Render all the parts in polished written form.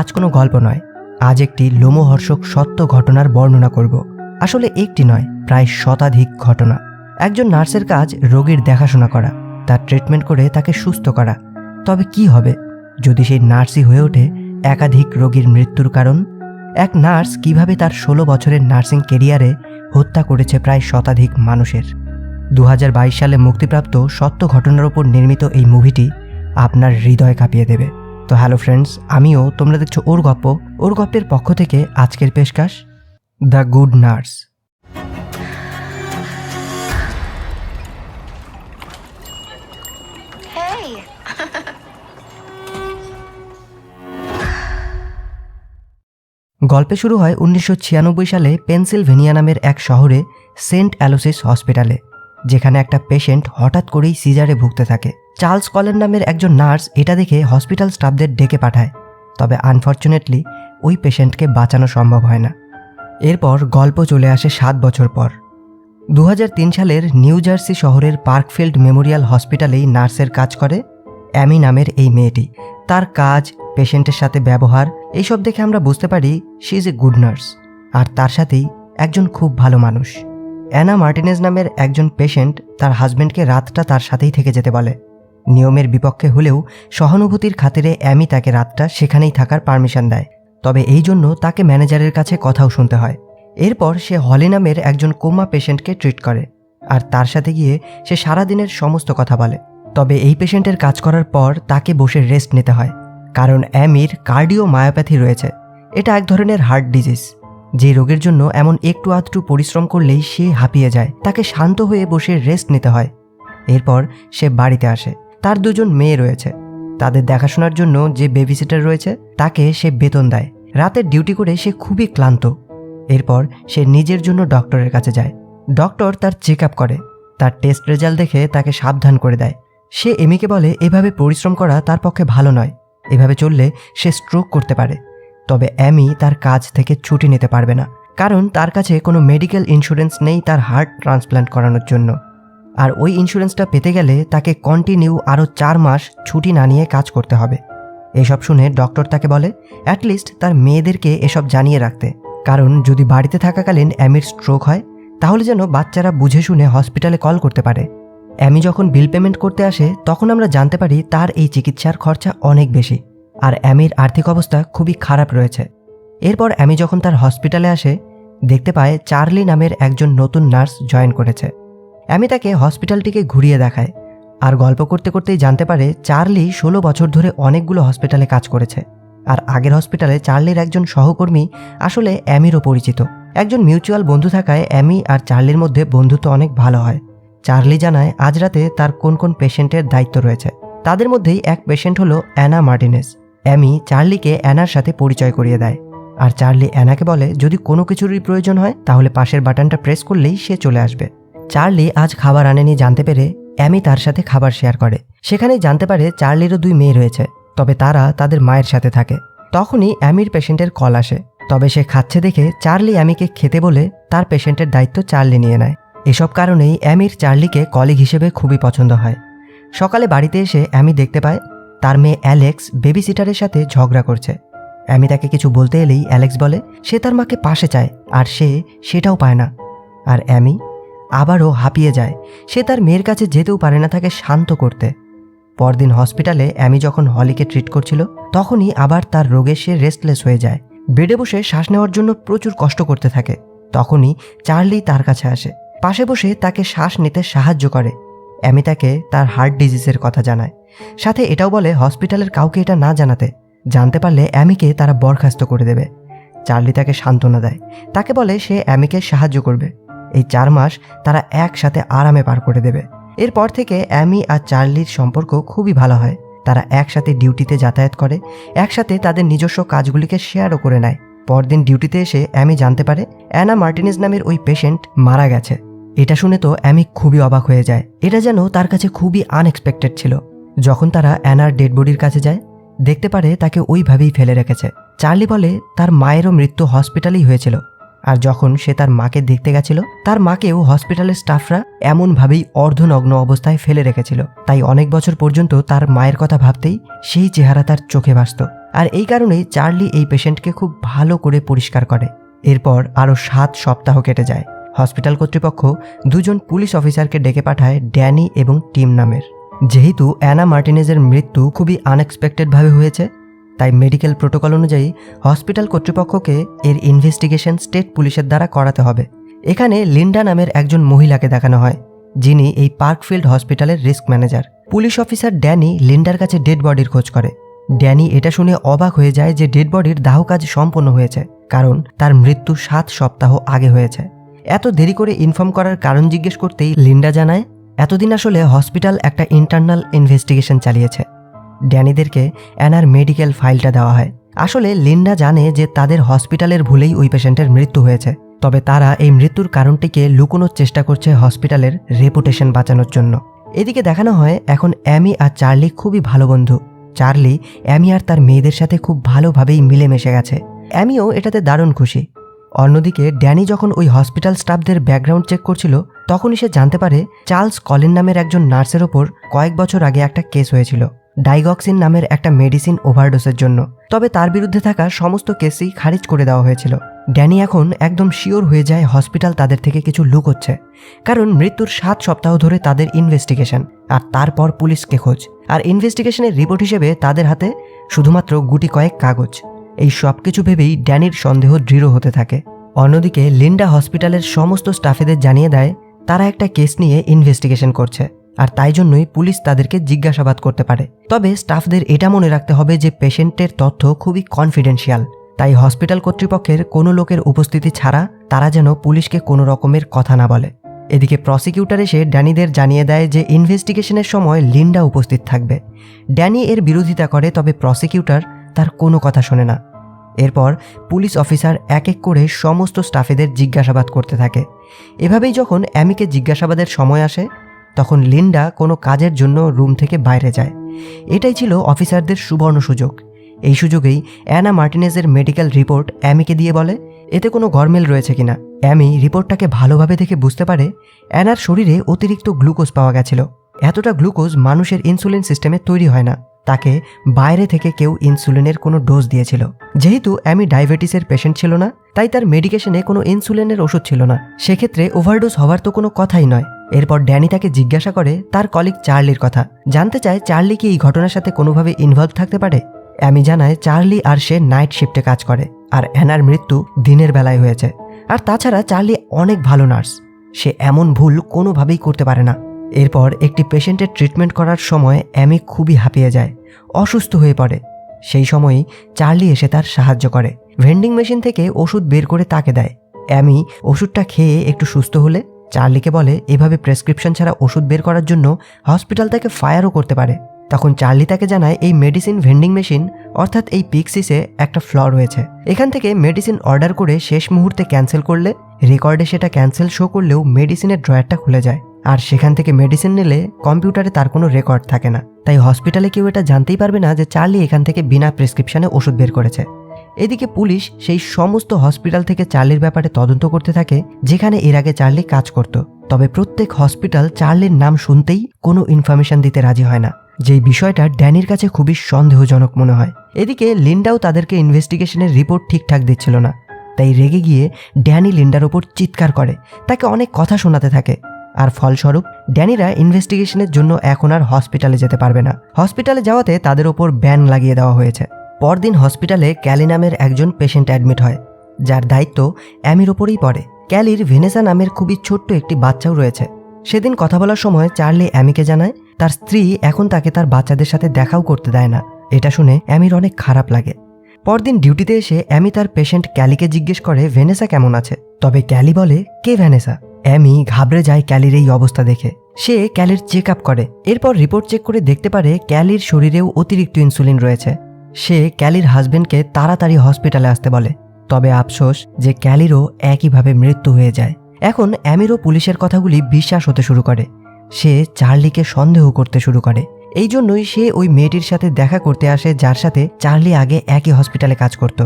আজ কোনো গল্প নয়, আজ একটি লোমহর্ষক সত্য ঘটনার বর্ণনা করব। আসলে একটি নয়, প্রায় শতাধিক ঘটনা। একজন নার্সের কাজ রোগীর দেখাশোনা করা, তার ট্রিটমেন্ট করে তাকে সুস্থ করা। তবে কি হবে যদি সেই নার্সই হয়ে ওঠে একাধিক রোগীর মৃত্যুর কারণ? এক নার্স কিভাবে তার 16 বছরের নার্সিং কেরিয়ারে হত্যা করেছে প্রায় শতাধিক মানুষের। 2022 সালে মুক্তিপ্রাপ্ত সত্য ঘটনার উপর নির্মিত এই মুভিটি আপনার হৃদয় কাঁপিয়ে দেবে। তো হ্যালো ফ্রেন্ডস, আমিও, তোমরা দেখছো ওর গপ্প। ওর গপ্পের পক্ষ থেকে আজকের পেশকাশ দ্য গুড নার্স। গল্পে শুরু হয় 1996 সালে পেনসিলভেনিয়া নামের এক শহরে সেন্ট অ্যালোসিস হসপিটালে, যেখানে একটা পেশেন্ট হঠাৎ করেই সিজারে ভুগতে থাকে। চার্লস কলেন নামের একজন নার্স এটা দেখে হসপিটাল স্টাফদের ডেকে পাঠায়, তবে আনফর্চুনেটলি ওই পেশেন্টকে বাঁচানো সম্ভব হয় না। এরপর গল্প চলে আসে 7 বছর পর। 2003 সালের নিউ জার্সি শহরের পার্কফিল্ড মেমোরিয়াল হসপিটালেই নার্সের কাজ করে অ্যামি নামের এই মেয়েটি। তার কাজ, পেশেন্টের সাথে ব্যবহার, এইসব দেখে আমরা বুঝতে পারি she is a good nurse. আর তার সাথেই একজন খুব ভালো মানুষ। অ্যানা মার্টিনেজ নামের একজন পেশেন্ট তার হাজব্যান্ডকে রাতটা তার সাথেই থেকে যেতে বলে। নিয়মের বিপক্ষে হলেও সহানুভূতির খাতিরে অ্যামি তাকে রাতটা সেখানেই থাকার পারমিশন দেয়, তবে এই জন্য তাকে ম্যানেজারের কাছে কথাও শুনতে হয়। এরপর সে হলি নামের একজন কোমা পেশেন্টকে ট্রিট করে, আর তার সাথে গিয়ে সে সারাদিনের সমস্ত কথা বলে। তবে এই পেশেন্টের কাজ করার পর তাকে বসে রেস্ট নিতে হয়, কারণ অ্যামির কার্ডিওমায়োপ্যাথি রয়েছে। এটা এক ধরনের হার্ট ডিজিজ, যে রোগের জন্য এমন একটু আধটু পরিশ্রম করলেই সে হাঁপিয়ে যায়। তাকে শান্ত হয়ে বসে রেস্ট নিতে হয়। এরপর সে বাড়িতে আসে। তার 2 মেয়ে রয়েছে, তাদের দেখাশোনার জন্য যে বেবিসিটার রয়েছে তাকে সে বেতন দেয়। রাতের ডিউটি করে সে খুবই ক্লান্ত। এরপর সে নিজের জন্য ডক্টরের কাছে যায়। ডক্টর তার চেক আপ করে, তার টেস্ট রেজাল্ট দেখে তাকে সাবধান করে দেয়। সে এমিকে বলে এভাবে পরিশ্রম করা তার পক্ষে ভালো নয়, এভাবে চললে সে স্ট্রোক করতে পারে। তবে অ্যামি তার কাজ থেকে ছুটি নিতে পারবে না, কারণ তার কাছে কোনো মেডিকেল ইন্স্যুরেন্স নেই তার হার্ট ট্রান্সপ্ল্যান্ট করানোর জন্য। আর ওই ইন্স্যুরেন্সটা পেতে গেলে তাকে কন্টিনিউ আরও 4 মাস ছুটি না নিয়ে কাজ করতে হবে। এসব শুনে ডক্টর তাকে বলে অ্যাটলিস্ট তার মেয়েদেরকে এসব জানিয়ে রাখতে, কারণ যদি বাড়িতে থাকাকালীন অ্যামির স্ট্রোক হয় তাহলে যেন বাচ্চারা বুঝে শুনে হসপিটালে কল করতে পারে। অ্যামি যখন বিল পেমেন্ট করতে আসে তখন আমরা জানতে পারি তার এই চিকিৎসার খরচা অনেক বেশি, আর অ্যামির আর্থিক অবস্থা খুবই খারাপ রয়েছে। এরপর অ্যামি যখন তার হসপিটালে আসে দেখতে পায় চার্লি নামের একজন নতুন নার্স জয়েন করেছে। অ্যামি তাকে হসপিটালটিকে ঘুরিয়ে দেখায়, আর গল্প করতে করতেই জানতে পারে চার্লি 16 বছর ধরে অনেকগুলো হসপিটালে কাজ করেছে। আর আগের হসপিটালে চার্লির একজন সহকর্মী আসলে অ্যামিরও পরিচিত। একজন মিউচুয়াল বন্ধু থাকায় অ্যামি আর চার্লির মধ্যে বন্ধুত্ব অনেক ভালো হয়। চার্লি জানায় আজ রাতে তার কোন কোন পেশেন্টের দায়িত্ব রয়েছে। তাদের মধ্যেই এক পেশেন্ট হলো অ্যানা মার্টিনেজ। অ্যামি চার্লিকে অ্যানার সাথে পরিচয় করিয়ে দেয়, আর চার্লি অ্যানাকে বলে যদি কোনো কিছুরই প্রয়োজন হয় তাহলে পাশের বাটনটা প্রেস করলেই সে চলে আসবে। চার্লি আজ খাবার আনেনি জানতে পেরে অ্যামি তার সাথে খাবার শেয়ার করে। সেখানেই জানতে পারে চার্লিরও 2 মেয়ে রয়েছে, তবে তারা তাদের মায়ের সাথে থাকে। তখনই অ্যামির পেশেন্টের কল আসে, তবে সে খাচ্ছে দেখে চার্লি অ্যামিকে খেতে বলে তার পেশেন্টের দায়িত্ব চার্লি নিয়ে নেয়। এসব কারণেই অ্যামির চার্লিকে কলিগ হিসেবে খুবই পছন্দ হয়। সকালে বাড়িতে এসে অ্যামি দেখতে পায় তার মেয়ে অ্যালেক্স বেবি সিটারের সাথে ঝগড়া করছে। অ্যামি তাকে কিছু বলতে এলেই অ্যালেক্স বলে সে তার মাকে পাশে চায়, আর সে সেটাও পায় না। আর অ্যামি আবারও হাঁপিয়ে যায়। সে তার মেয়ের কাছে যেতেও পারে না তাকে শান্ত করতে। পরদিন হসপিটালে অ্যামি যখন হলিকে ট্রিট করছিল তখনই আবার তার রোগে সে রেস্টলেস হয়ে যায়। বেডে বসে শ্বাস নেওয়ার জন্য প্রচুর কষ্ট করতে থাকে। তখনই চার্লি তার কাছে আসে, পাশে বসে তাকে শ্বাস নিতে সাহায্য করে। অ্যামি তাকে তার হার্ট ডিজিজের কথা জানায়, সাথে এটাও বলে হসপিটালের কাউকে এটা না জানাতে, জানতে পারলে অ্যামিকে তারা বরখাস্ত করে দেবে। চার্লি তাকে সান্ত্বনা দেয়, তাকে বলে সে অ্যামিকে সাহায্য করবে। এই 4 মাস তারা একসাথে আরামে পার করে দেবে। এরপর থেকে অ্যামি আর চার্লির সম্পর্ক খুবই ভালো হয়। তারা একসাথে ডিউটিতে যাতায়াত করে, একসাথে তাদের নিজস্ব কাজগুলিকে শেয়ারও করে নেয়। পরদিন ডিউটিতে এসে অ্যামি জানতে পারে অ্যানা মার্টিনেজ নামের ওই পেশেন্ট মারা গেছে। এটা শুনে তো অ্যামি খুবই অবাক হয়ে যায়। এটা যেন তার কাছে খুবই আনএক্সপেক্টেড ছিল। যখন তারা অ্যানার ডেড বডির কাছে যায় দেখতে পারে তাকে ওইভাবেই ফেলে রেখেছে। চার্লি বলে তার মায়েরও মৃত্যু হসপিটালেই হয়েছিল, আর যখন সে তার মাকে দেখতে গেছিল, তার মাকেও হসপিটালের স্টাফরা এমনভাবেই অর্ধনগ্ন অবস্থায় ফেলে রেখেছিল। তাই অনেক বছর পর্যন্ত তার মায়ের কথা ভাবতেই সেই চেহারা তার চোখে ভাসত। আর এই কারণেই চার্লি এই পেশেন্টকে খুব ভালো করে পরিষ্কার করে। এরপর আরও 7 সপ্তাহ কেটে যায়। হসপিটাল কর্তৃপক্ষ 2 জন পুলিশ অফিসারকে ডেকে পাঠায়, ড্যানি এবং টিম নামের। যেহেতু অ্যানা মার্টিনেজের মৃত্যু খুবই আনএক্সপেক্টেডভাবে হয়েছে, তাই মেডিকেল প্রোটোকল অনুযায়ী হসপিটাল কর্তৃপক্ষকে এর ইনভেস্টিগেশন স্টেট পুলিশের দ্বারা করাতে হবে। এখানে লিন্ডা নামের একজন মহিলাকে দেখানো হয়, যিনি এই পার্কফিল্ড হসপিটালের risk manager. Police officer Danny Linder কাছে ডেড বডির খোঁজ করে। ড্যানি এটা শুনে অবাক হয়ে যায় যে ডেড বডির দাহ কাজ সম্পন্ন হয়েছে, কারণ তার মৃত্যু 7 সপ্তাহ আগে হয়েছে। এত দেরি করে ইনফর্ম করার কারণ জিজ্ঞেস করতেই লিন্ডা জানায়, এতদিন আসলে হসপিটাল একটা ইন্টারনাল ইনভেস্টিগেশন চালিয়েছে। ড্যানিদেরকে অ্যানার মেডিকেল ফাইলটা দেওয়া হয়। আসলে লিন্ডা জানে যে তাদের হসপিটালের ভুলেই ওই পেশেন্টের মৃত্যু হয়েছে, তবে তারা এই মৃত্যুর কারণটিকে লুকোনোর চেষ্টা করছে হসপিটালের রেপুটেশন বাঁচানোর জন্য। এদিকে দেখানো হয় এখন অ্যামি আর চার্লি খুবই ভালো বন্ধু। চার্লি অ্যামি আর তার মেয়েদের সাথে খুব ভালোভাবেই মিলেমিশে গেছে। অ্যামিও এটাতে দারুণ খুশি। অন্যদিকে ড্যানি যখন ওই হসপিটাল স্টাফদের ব্যাকগ্রাউন্ড চেক করছিল, তখনই সে জানতে পারে চার্লস কলিন নামের একজন নার্সের ওপর কয়েক বছর আগে একটা কেস হয়েছিল ডাইগক্সিন নামের একটা মেডিসিন ওভারডোজের জন্য। তবে তার বিরুদ্ধে থাকা সমস্ত কেসই খারিজ করে দেওয়া হয়েছিল। ড্যানি এখন একদম শিওর হয়ে যায় হসপিটাল তাদের থেকে কিছু লুকোচ্ছে, কারণ মৃত্যুর 7 সপ্তাহ ধরে তাদের ইনভেস্টিগেশন, আর তারপর পুলিশকে খোঁজ। আর ইনভেস্টিগেশনের রিপোর্ট হিসেবে তাদের হাতে শুধুমাত্র গুটি কয়েক কাগজ। এই সব কিছু ভেবেই ড্যানির সন্দেহ দৃঢ় হতে থাকে। অন্যদিকে লিন্ডা হসপিটালের সমস্ত স্টাফেদের জানিয়ে দেয় তারা একটা কেস নিয়ে ইনভেস্টিগেশন করছে, আর তাই জন্যই পুলিশ তাদেরকে জিজ্ঞাসাবাদ করতে পারে। তবে স্টাফদের এটা মনে রাখতে হবে যে পেশেন্টের তথ্য খুবই কনফিডেন্সিয়াল, তাই হসপিটাল কর্তৃপক্ষের কোনো লোকের উপস্থিতি ছাড়া তারা যেন পুলিশকে কোনো রকমের কথা না বলে। এদিকে প্রসিকিউটর এসে ড্যানিদের জানিয়ে দেয় যে ইনভেস্টিগেশনের সময় লিন্ডা উপস্থিত থাকবে। ড্যানি এর বিরোধিতা করে, তবে প্রসিকিউটর তার কোনো কথা শোনে না। এরপর পুলিশ অফিসার এক এক করে সমস্ত স্টাফেদের জিজ্ঞাসাবাদ করতে থাকে। এভাবেই যখন অ্যামিকে জিজ্ঞাসাবাদের সময় আসে, তখন লিন্ডা কোনো কাজের জন্য রুম থেকে বাইরে যায়। এটাই ছিল অফিসারদের সুবর্ণ সুযোগ। এই সুযোগেই অ্যানা মার্টিনেজের মেডিকেল রিপোর্ট অ্যামিকে দিয়ে বলে এতে কোনো গরমিল রয়েছে কিনা। অ্যামি রিপোর্টটাকে ভালোভাবে দেখে বুঝতে পারে অ্যানার শরীরে অতিরিক্ত গ্লুকোজ পাওয়া গেছিল। এতটা গ্লুকোজ মানুষের ইনসুলিন সিস্টেমে তৈরি হয় না, তাকে বাইরে থেকে কেউ ইনসুলিনের কোনো ডোজ দিয়েছিল। যেহেতু অ্যামি ডায়াবেটিসের পেশেন্ট ছিল না, তাই তার মেডিকেশনে কোনো ইনসুলিনের ওষুধ ছিল না। সেক্ষেত্রে ওভারডোজ হওয়ার তো কোনো কথাই নয়। এরপর ড্যানি তাকে জিজ্ঞাসা করে তার কলিগ চার্লির কথা, জানতে চায় চার্লি কি এই ঘটনার সাথে কোনোভাবে ইনভলভ থাকতে পারে। অ্যামি জানায় চার্লি আর সে নাইট শিফটে কাজ করে, আর অ্যানার মৃত্যু দিনের বেলায় হয়েছে। আর তাছাড়া চার্লি অনেক ভালো নার্স, সে এমন ভুল কোনোভাবেই করতে পারে না। এরপর একটি পেশেন্টের ট্রিটমেন্ট করার সময় অ্যামি খুবই হাঁপিয়ে যায়, অসুস্থ হয়ে পড়ে। সেই সময়ই চার্লি এসে তার সাহায্য করে, ভেন্ডিং মেশিন থেকে ওষুধ বের করে তাকে দেয়। অ্যামি ওষুধটা খেয়ে একটু সুস্থ হলে চার্লিকে বলে এভাবে প্রেসক্রিপশন ছাড়া ওষুধ বের করার জন্য হসপিটাল তাকে ফায়ারও করতে পারে। তখন চার্লি তাকে জানায় এই মেডিসিন ভেন্ডিং মেশিন অর্থাৎ এই পিক্সিসে একটা ফ্ল রয়েছে। এখান থেকে মেডিসিন অর্ডার করে শেষ মুহূর্তে ক্যান্সেল করলে রেকর্ডে সেটা ক্যান্সেল শো করলেও মেডিসিনের ড্রয়ারটা খুলে যায়, আর সেখান থেকে মেডিসিন নিলে কম্পিউটারে তার কোনো রেকর্ড থাকে না। তাই হসপিটালে কেউ এটা জানতেই পারবে না যে চার্লি এখান থেকে বিনা প্রেসক্রিপশনে ওষুধ বের করেছে। এদিকে পুলিশ সেই সমস্ত হসপিটাল থেকে চার্লির ব্যাপারে তদন্ত করতে থাকে যেখানে এর আগে চার্লি কাজ করত। তবে প্রত্যেক হসপিটাল চার্লির নাম শুনতেই কোনো ইনফরমেশন দিতে রাজি হয় না, যেই বিষয়টা ড্যানির কাছে খুবই সন্দেহজনক মনে হয়। এদিকে লিন্ডাও তাদেরকে ইনভেস্টিগেশনের রিপোর্ট ঠিকঠাক দিচ্ছিল না, তাই রেগে গিয়ে ড্যানি লিন্ডার ওপর চিৎকার করে, তাকে অনেক কথা শোনাতে থাকে। আর ফলস্বরূপ ড্যানিরা ইনভেস্টিগেশনের জন্য এখন আর হসপিটালে যেতে পারবে না। হসপিটালে যাওয়াতে তাদের ওপর ব্যান লাগিয়ে দেওয়া হয়েছে। পরদিন হসপিটালে ক্যালি নামের একজন পেশেন্ট অ্যাডমিট হয়, যার দায়িত্ব অ্যামির ওপরেই পড়ে। ক্যালির ভেনেসা নামের খুবই ছোট্ট একটি বাচ্চাও রয়েছে। সেদিন কথা বলার সময় চার্লি অ্যামিকে জানায় তার স্ত্রী এখন তাকে তার বাচ্চাদের সাথে দেখাও করতে দেয় না। এটা শুনে অ্যামির অনেক খারাপ লাগে। পরদিন ডিউটিতে এসে অ্যামি তার পেশেন্ট ক্যালিকে জিজ্ঞেস করে ভেনেসা কেমন আছে। তবে ক্যালি বলে কে ভেনেসা। অ্যামি ঘাবড়ে যায় ক্যালির এই অবস্থা দেখে। সে ক্যালির চেক আপ করে, এরপর রিপোর্ট চেক করে দেখতে পারে ক্যালির শরীরেও অতিরিক্ত ইনসুলিন রয়েছে। সে ক্যালির হাজবেন্ডকে তাড়াতাড়ি হসপিটালে আসতে বলে। তবে আফসোস যে ক্যালিরও একইভাবে মৃত্যু হয়ে যায়। এখন অ্যামিরও পুলিশের কথাগুলি বিশ্বাস হতে শুরু করে। সে চার্লিকে সন্দেহ করতে শুরু করে। এই জন্যই সে ওই মেয়েটির সাথে দেখা করতে আসে যার সাথে চার্লি আগে একই হসপিটালে কাজ করত।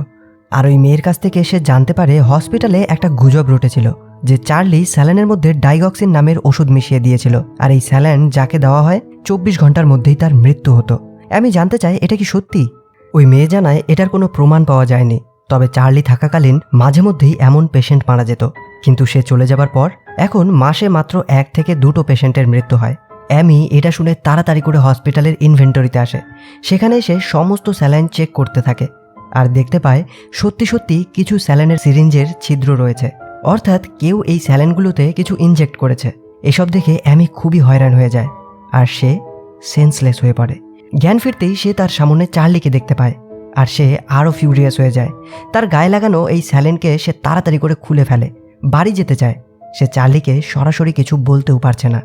আর ওই মেয়ের কাছ থেকে সে জানতে পারে হসপিটালে একটা গুজব রটেছিল যে চার্লি স্যালাইনের মধ্যে ডাইগক্সিন নামের ওষুধ মিশিয়ে দিয়েছিল, আর এই স্যালাইন যাকে দেওয়া হয় 24 ঘন্টার মধ্যেই তার মৃত্যু হতো। আমি জানতে চাই এটা কি সত্যি। ওই মেয়ে জানায় এটার কোনো প্রমাণ পাওয়া যায়নি, তবে চার্লি থাকাকালীন মাঝে মধ্যেই এমন পেশেন্ট মারা যেত, কিন্তু সে চলে যাবার পর এখন মাসে মাত্র 1 থেকে 2টো পেশেন্টের মৃত্যু হয়। অ্যামি এটা শুনে তাড়াতাড়ি করে হসপিটালের ইনভেন্টরিতে আসে। সেখানে এসে সমস্ত স্যালাইন চেক করতে থাকে আর দেখতে পায় সত্যি সত্যি কিছু স্যালাইনের সিরিঞ্জের ছিদ্র রয়েছে, অর্থাৎ কেউ এই স্যালাইনগুলোতে কিছু ইনজেক্ট করেছে। এসব দেখে অ্যামি খুবই হয়রান হয়ে যায় আর সে সেন্সলেস হয়ে পড়ে। জ্ঞান ফিরতেই সে তার সামনে চার্লিকে দেখতে পায় আর সে আরও ফিউরিয়াস হয়ে যায়। তার গায়ে লাগানো এই স্যালাইনকে সে তাড়াতাড়ি করে খুলে ফেলে, বাড়ি যেতে চায়। সে চার্লিকে সরাসরি কিছু বলতেও পারছে না।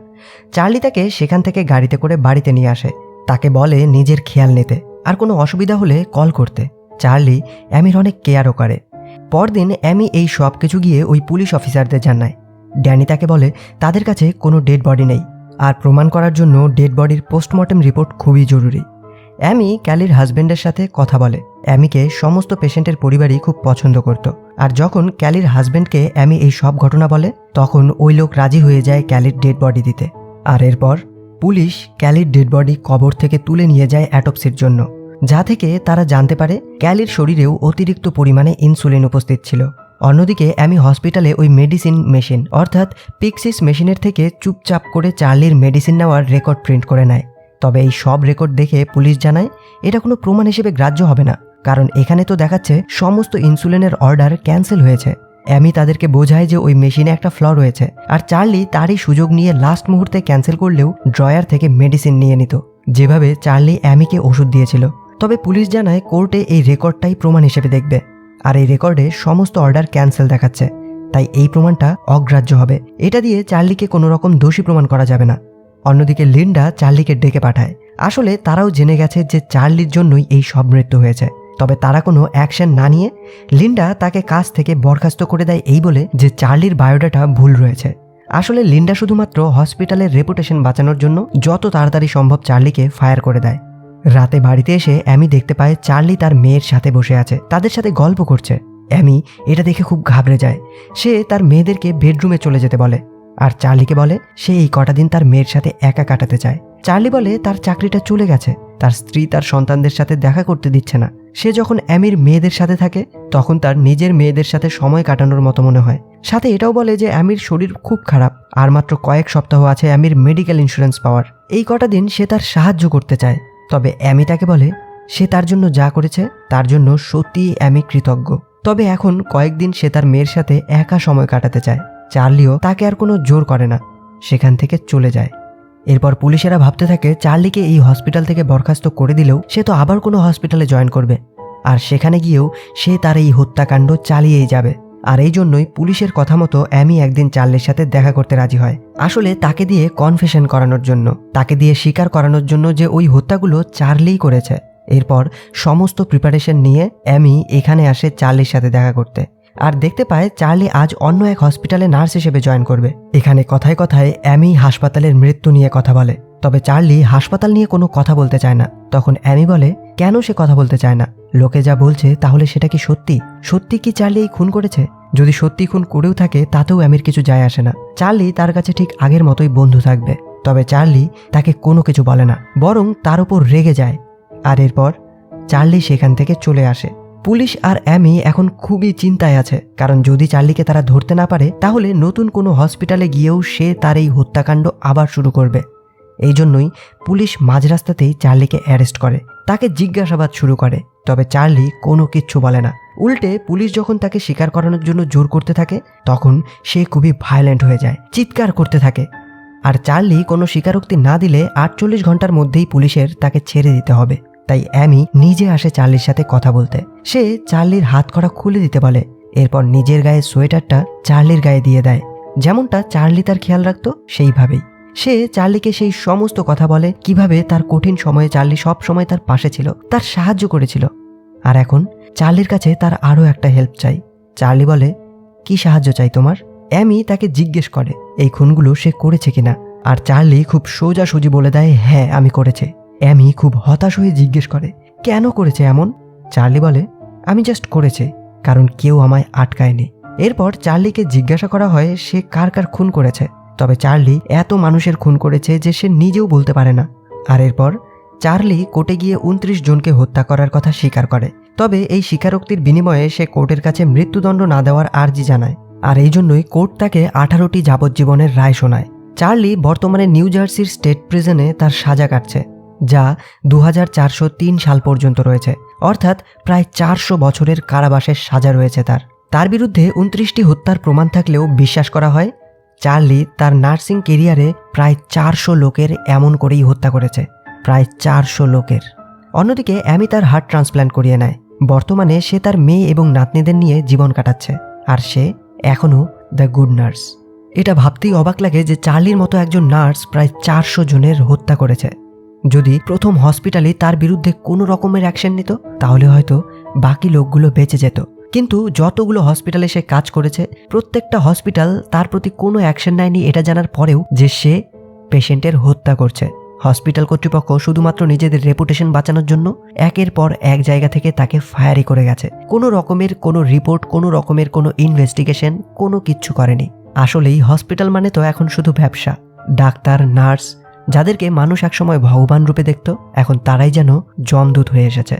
চার্লি তাকে সেখান থেকে গাড়িতে করে বাড়িতে নিয়ে আসে, তাকে বলে নিজের খেয়াল নিতে আর কোনো অসুবিধা হলে কল করতে। চার্লি অ্যামির অনেক কেয়ারও করে। পরদিন অ্যামি এই সব কিছু গিয়ে ওই পুলিশ অফিসারদের জানায়। ড্যানি তাকে বলে তাদের কাছে কোনো ডেড বডি নেই আর প্রমাণ করার জন্য ডেড বডির পোস্টমর্টেম রিপোর্ট খুবই জরুরি। অ্যামি ক্যালির হাজব্যান্ডের সাথে কথা বলে। অ্যামিকে সমস্ত পেশেন্টের পরিবারই খুব পছন্দ করত, আর যখন ক্যালির হাজব্যান্ডকে অ্যামি এই সব ঘটনা বলে তখন ওই লোক রাজি হয়ে যায় ক্যালির ডেড বডি দিতে। আর এরপর পুলিশ ক্যালির ডেড বডি কবর থেকে তুলে নিয়ে যায় অ্যাটপসির জন্য, যা থেকে তারা জানতে পারে ক্যালির শরীরেও অতিরিক্ত পরিমাণে ইনসুলিন উপস্থিত ছিল। অন্যদিকে অ্যামি হসপিটালে ওই মেডিসিন মেশিন অর্থাৎ পিক্সিস মেশিনের থেকে চুপচাপ করে চার্লির মেডিসিন নেওয়ার রেকর্ড প্রিন্ট করে নেয়। তবে এই সব রেকর্ড দেখে পুলিশ জানায় এটা কোনো প্রমাণ হিসেবে গ্রাহ্য হবে না, কারণ এখানে তো দেখাচ্ছে সমস্ত ইনসুলিনের অর্ডার ক্যান্সেল হয়েছে। অ্যামি তাদেরকে বোঝায় যে ওই মেশিনে একটা ফ্ল রয়েছে, আর চার্লি তারই সুযোগ নিয়ে লাস্ট মুহূর্তে ক্যান্সেল করলেও ড্রয়ার থেকে মেডিসিন নিয়ে নিত, যেভাবে চার্লি অ্যামিকে ওষুধ দিয়েছিল। তবে পুলিশ জানায় কোর্টে এই রেকর্ডটাই প্রমাণ হিসেবে দেখবে, আর এই রেকর্ডে সমস্ত অর্ডার ক্যান্সেল দেখাচ্ছে, তাই এই প্রমাণটা অগ্রাহ্য হবে। এটা দিয়ে চার্লিকে কোনো রকম দোষী প্রমাণ করা যাবে না। অন্যদিকে লিন্ডা চার্লিকে ডেকে পাঠায়। আসলে তারাও জেনে গেছে যে চার্লির জন্যই এই সব মৃত্যু হয়েছে, তবে তারা কোনো অ্যাকশন না নিয়ে লিন্ডা তাকে কাজ থেকে বরখাস্ত করে দেয় এই বলে যে চার্লির বায়োডাটা ভুল রয়েছে। আসলে লিন্ডা শুধুমাত্র হসপিটালের রেপুটেশন বাঁচানোর জন্য যত তাড়াতাড়ি সম্ভব চার্লিকে ফায়ার করে দেয়। রাতে বাড়িতে এসে অ্যামি দেখতে পায় চার্লি তার মেয়ের সাথে বসে আছে, তাদের সাথে গল্প করছে। অ্যামি এটা দেখে খুব ঘাবড়ে যায়। সে তার মেয়েদেরকে বেডরুমে চলে যেতে বলে আর চার্লিকে বলে সে এই কটা দিন তার মেয়ের সাথে একা কাটাতে চায়। চার্লি বলে তার চাকরিটা চলে গেছে, তার স্ত্রী তার সন্তানদের সাথে দেখা করতে দিচ্ছে না। সে যখন অ্যামির মেয়েদের সাথে থাকে তখন তার নিজের মেয়েদের সাথে সময় কাটানোর মতো মনে হয়। সাথে এটাও বলে যে অ্যামির শরীর খুব খারাপ আর মাত্র কয়েক সপ্তাহ আছে অ্যামির মেডিকেল ইন্স্যুরেন্স পাওয়ার। এই কটা দিন সে তার সাহায্য করতে চায়। তবে অ্যামি তাকে বলে সে তার জন্য যা করেছে তার জন্য সত্যিই অ্যামি কৃতজ্ঞ, তবে এখন কয়েকদিন সে তার মেয়ের সাথে একা সময় কাটাতে চায়। চার্লিও তাকে আর কোনো জোর করে না, সেখান থেকে চলে যায়। এরপর পুলিশেরা ভাবতে থাকে চার্লিকে এই হসপিটাল থেকে বরখাস্ত করে দিলেও সে তো আবার কোনো হসপিটালে জয়েন করবে, আর সেখানে গিয়েও সে তার এই হত্যাকাণ্ড চালিয়েই যাবে। আর এই জন্যই পুলিশের কথা মতো অ্যামি একদিন চার্লির সাথে দেখা করতে রাজি হয়। আসলে তাকে দিয়ে কনফেশন করানোর জন্য, তাকে দিয়ে স্বীকার করানোর জন্য যে ওই হত্যাগুলো চার্লিই করেছে। এরপর সমস্ত প্রিপারেশন নিয়ে অ্যামি এখানে আসে চার্লির সাথে দেখা করতে, আর দেখতে পায় চার্লি আজ অন্য এক হসপিটালে নার্স হিসেবে জয়েন করবে। এখানে কথায় কথায় অ্যামি হাসপাতালের মৃত্যু নিয়ে কথা বলে, তবে চার্লি হাসপাতাল নিয়ে কোনো কথা বলতে চায় না। তখন অ্যামি বলে কেন সে কথা বলতে চায় না, লোকে যা বলছে তাহলে সেটা কি সত্যি? সত্যি কি চার্লি এই খুন করেছে? যদি সত্যি খুন করেও থাকে তাতেও অ্যামির কিছু যায় আসে না। চার্লি তার কাছে ঠিক আগের মতোই বন্ধু থাকবে। তবে চার্লি তাকে কোনো কিছু বলে না, বরং তার উপর রেগে যায়। আর এরপর চার্লি সেখান থেকে চলে আসে। পুলিশ আর অ্যামি এখন খুবই চিন্তায় আছে, কারণ যদি চার্লিকে তারা ধরতে না পারে তাহলে নতুন কোনো হসপিটালে গিয়েও সে তার এই হত্যাকাণ্ড আবার শুরু করবে। এই জন্যই পুলিশ মাঝ রাস্তাতেই চার্লিকে অ্যারেস্ট করে, তাকে জিজ্ঞাসাবাদ শুরু করে। তবে চার্লি কোনো কিচ্ছু বলে না। উল্টে পুলিশ যখন তাকে স্বীকার করানোর জন্য জোর করতে থাকে তখন সে খুবই ভায়োলেন্ট হয়ে যায়, চিৎকার করতে থাকে। আর চার্লি কোনো স্বীকারোক্তি না দিলে 48 ঘন্টার মধ্যেই পুলিশের তাকে ছেড়ে দিতে হবে। তাই অ্যামি নিজে আসে চার্লির সাথে কথা বলতে। সে চার্লির হাত করা খুলে দিতে বলে, এরপর নিজের গায়ে সোয়েটারটা চার্লির গায়ে দিয়ে দেয়, যেমনটা চার্লি তার খেয়াল রাখতো সেইভাবেই। সে চার্লিকে সেই সমস্ত কথা বলে, কিভাবে তার কঠিন সময়ে চার্লি সব সময় তার পাশে ছিল, তার সাহায্য করেছিল। আর এখন চার্লির কাছে তার আরও একটা হেল্প চাই। চার্লি বলে কি সাহায্য চাই তোমার? অ্যামি তাকে জিজ্ঞেস করে এই খুনগুলো সে করেছে কিনা, আর চার্লি খুব সোজাসুজি বলে দেয় হ্যাঁ আমি করেছি। অ্যামি খুব হতাশ হয়ে জিজ্ঞেস করে কেন করেছে এমন? চার্লি বলে আমি জাস্ট করেছি, কারণ কেউ আমায় আটকায়নি। এরপর চার্লিকে জিজ্ঞাসা করা হয় সে কার কার খুন করেছে। তবে চার্লি এত মানুষের খুন করেছে যে সে নিজেও বলতে পারে না। আর এরপর চার্লি কোর্টে গিয়ে 29 জনকে হত্যা করার কথা স্বীকার করে। তবে এই স্বীকারোক্তির বিনিময়ে সে কোর্টের কাছে মৃত্যুদণ্ড না দেওয়ার আর্জি জানায়। আর এই জন্যই কোর্ট তাকে 18টি যাবজ্জীবনের রায় শোনায়। চার্লি বর্তমানে নিউ জার্সির স্টেট প্রিজনে তার সাজা কাটছে, যা 2403 সাল পর্যন্ত রয়েছে, অর্থাৎ প্রায় 400 বছরের কারাবাসের সাজা রয়েছে তার বিরুদ্ধে 29টি হত্যার প্রমাণ থাকলেও বিশ্বাস করা হয় চার্লি তার নার্সিং কেরিয়ারে প্রায় 400 লোকের এমন করেই হত্যা করেছে, প্রায় 400 লোকের। অন্যদিকে অ্যামি তার হার্ট ট্রান্সপ্ল্যান্ট করিয়ে নেয়। বর্তমানে সে তার মেয়ে এবং নাতনিদের নিয়ে জীবন কাটাচ্ছে, আর সে এখনও দ্য গুড নার্স। এটা ভাবতেই অবাক লাগে যে চার্লির মতো একজন নার্স প্রায় 400 জনের হত্যা করেছে। যদি প্রথম হসপিটালে তার বিরুদ্ধে কোনো রকমের অ্যাকশন নিত তাহলে হয়তো বাকি লোকগুলো বেঁচে যেত। কিন্তু যতগুলো হসপিটালে সে কাজ করেছে প্রত্যেকটা হসপিটাল তার প্রতি কোনো অ্যাকশন নেয়নি, এটা জানার পরেও যে সে পেশেন্টের হত্যা করছে। হসপিটাল কর্তৃপক্ষ শুধুমাত্র নিজেদের রেপুটেশন বাঁচানোর জন্য একের পর এক জায়গা থেকে তাকে ফায়ারি করে গেছে। কোনো রকমের কোনো রিপোর্ট, কোনো রকমের কোনো ইনভেস্টিগেশন, কোনো কিচ্ছু করেনি। আসলেই হসপিটাল মানে তো এখন শুধু ব্যবসা। ডাক্তার, নার্স, যাদেরকে মানুষ একসময় ভগবান রূপে দেখত, এখন তারাই যেন যমদূত হয়ে এসেছে।